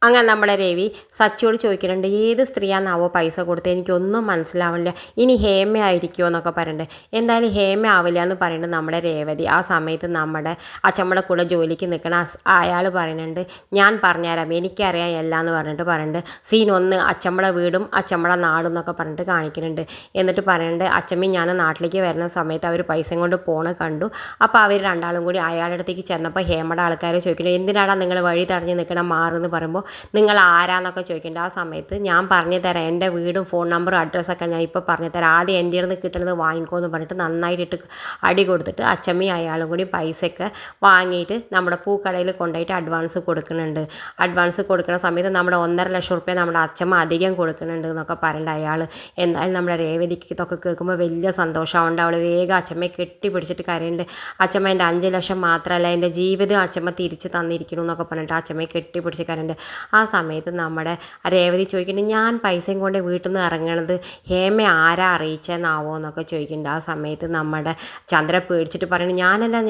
അങ്ങനെ നമ്മുടെ രവി സച്ചിയോട് ചോദിക്കുന്നുണ്ട് ഏത് സ്ത്രീയാണെന്നാവോ പൈസ കൊടുത്തത് എനിക്കൊന്നും മനസ്സിലാവില്ല, ഇനി ഹേമ ആയിരിക്കുമോ എന്നൊക്കെ പറയുന്നുണ്ട്. എന്തായാലും ഹേമ ആവില്ല എന്ന് പറയുന്നുണ്ട് നമ്മുടെ രേവതി. ആ സമയത്ത് നമ്മുടെ അച്ചമ്മയുടെ കൂടെ ജോലിക്ക് നിൽക്കണ അയാൾ പറയുന്നുണ്ട് ഞാൻ പറഞ്ഞുതരാം എനിക്കറിയാം എല്ലാം എന്ന് പറയുന്നുണ്ട്. സീൻ 1 അച്ചമ്മയുടെ വീടും അച്ചമ്മയുടെ നാടും എന്നൊക്കെ പറഞ്ഞിട്ട് കാണിക്കുന്നുണ്ട്. എന്നിട്ട് പറയുന്നുണ്ട് അച്ചമ്മയും ഞാൻ നാട്ടിലേക്ക് വരുന്ന സമയത്ത് അവർ പൈസയും കൊണ്ട് പോണ കണ്ടു. അപ്പോൾ അവർ രണ്ടാളും കൂടി അയാളുടെ അടുത്തേക്ക് ചെന്നപ്പോൾ ഹേമയുടെ ആൾക്കാർ ചോദിക്കുന്നത് എന്തിനാടാ നിങ്ങൾ വഴി തടഞ്ഞ് നിൽക്കണം മാറുമെന്ന് പറയുമ്പോൾ നിങ്ങൾ ആരാന്നൊക്കെ ചോദിക്കേണ്ട. ആ സമയത്ത് ഞാൻ പറഞ്ഞു തരാം, എൻ്റെ വീടും ഫോൺ നമ്പറും അഡ്രസ്സൊക്കെ ഞാൻ ഇപ്പോൾ പറഞ്ഞു തരാം, ആദ്യം എൻ്റെ അടുത്ത് കിട്ടുന്നത് വാങ്ങിക്കോ എന്ന് പറഞ്ഞിട്ട് നന്നായിട്ട് അടി കൊടുത്തിട്ട് അച്ചമ്മയും അയാളും കൂടി പൈസയൊക്കെ വാങ്ങിയിട്ട് നമ്മുടെ പൂക്കടയിൽ കൊണ്ടുപോയിട്ട് അഡ്വാൻസ് കൊടുക്കുന്നുണ്ട്. അഡ്വാൻസ് കൊടുക്കുന്ന സമയത്ത് നമ്മുടെ 1.5 ലക്ഷം റുപ്യ നമ്മുടെ അച്ചമ്മ അധികം കൊടുക്കുന്നുണ്ട് എന്നൊക്കെ പറയേണ്ട അയാൾ. എന്തായാലും നമ്മുടെ രേവതിക്ക് ഇതൊക്കെ കേൾക്കുമ്പോൾ വലിയ സന്തോഷമുണ്ട്. അവൾ വേഗം അച്ചമ്മയെ കെട്ടിപ്പിടിച്ചിട്ട് കരയുന്നുണ്ട്. അച്ചമ്മ എൻ്റെ 5 ലക്ഷം മാത്രമല്ല എൻ്റെ ജീവിതം അച്ചമ്മ തിരിച്ച് തന്നിരിക്കുന്നു എന്നൊക്കെ പറഞ്ഞിട്ട് അച്ചമ്മയെ കെട്ടിപ്പിടിച്ച് കരയുന്നുണ്ട്. ആ സമയത്ത് നമ്മുടെ രേവതി ചോദിക്കുന്നുണ്ട് ഞാൻ പൈസയും കൊണ്ട് വീട്ടിൽ നിന്ന് ഇറങ്ങണത് ഹേമ ആരാ അറിയിച്ചെന്നാവോ എന്നൊക്കെ ചോദിക്കുന്നുണ്ട്. ആ സമയത്ത് നമ്മുടെ ചന്ദ്ര പേടിച്ചിട്ട് പറയുന്നത്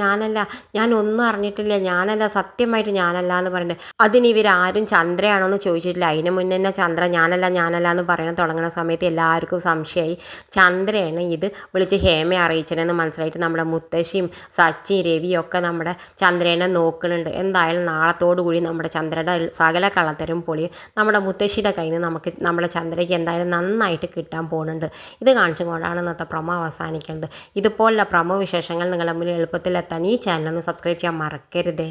ഞാനല്ല ഞാൻ ഒന്നും അറിഞ്ഞിട്ടില്ല, ഞാനല്ല, സത്യമായിട്ട് ഞാനല്ല എന്ന് പറയുന്നുണ്ട്. അതിന് ഇവരാരും ചന്ദ്രയാണോ എന്ന് ചോദിച്ചിട്ടില്ല. അതിന് മുന്നേ തന്നെ ചന്ദ്ര ഞാനല്ല എന്ന് പറയാൻ തുടങ്ങുന്ന സമയത്ത് എല്ലാവർക്കും സംശയമായി ചന്ദ്രയാണ് ഇത് വിളിച്ച് ഹേമയെ അറിയിച്ചതെന്ന് മനസ്സിലായിട്ട് നമ്മുടെ മുത്തശ്ശിയും സച്ചിയും രവിയും ഒക്കെ നമ്മുടെ ചന്ദ്രനെ നോക്കുന്നുണ്ട്. എന്തായാലും നാളത്തോടു കൂടി നമ്മുടെ ചന്ദ്രയുടെ സകല കള്ളത്തരം പൊളി നമ്മുടെ മുത്തശ്ശിയുടെ കയ്യിൽ നിന്ന് നമുക്ക് നമ്മുടെ ചന്ദ്രയ്ക്ക് എന്തായാലും നന്നായിട്ട് കിട്ടാൻ പോകുന്നുണ്ട്. ഇത് കാണിച്ചുകൊണ്ടാണ് ഇന്നത്തെ പ്രൊമോ അവസാനിക്കുന്നത്. ഇതുപോലുള്ള പ്രൊമോ വിശേഷങ്ങൾ നിങ്ങളുടെ മുന്നിൽ എളുപ്പത്തിൽ എത്താൻ ഈ ചാനൽ ഒന്ന് സബ്സ്ക്രൈബ് ചെയ്യാൻ മറക്കരുതേ.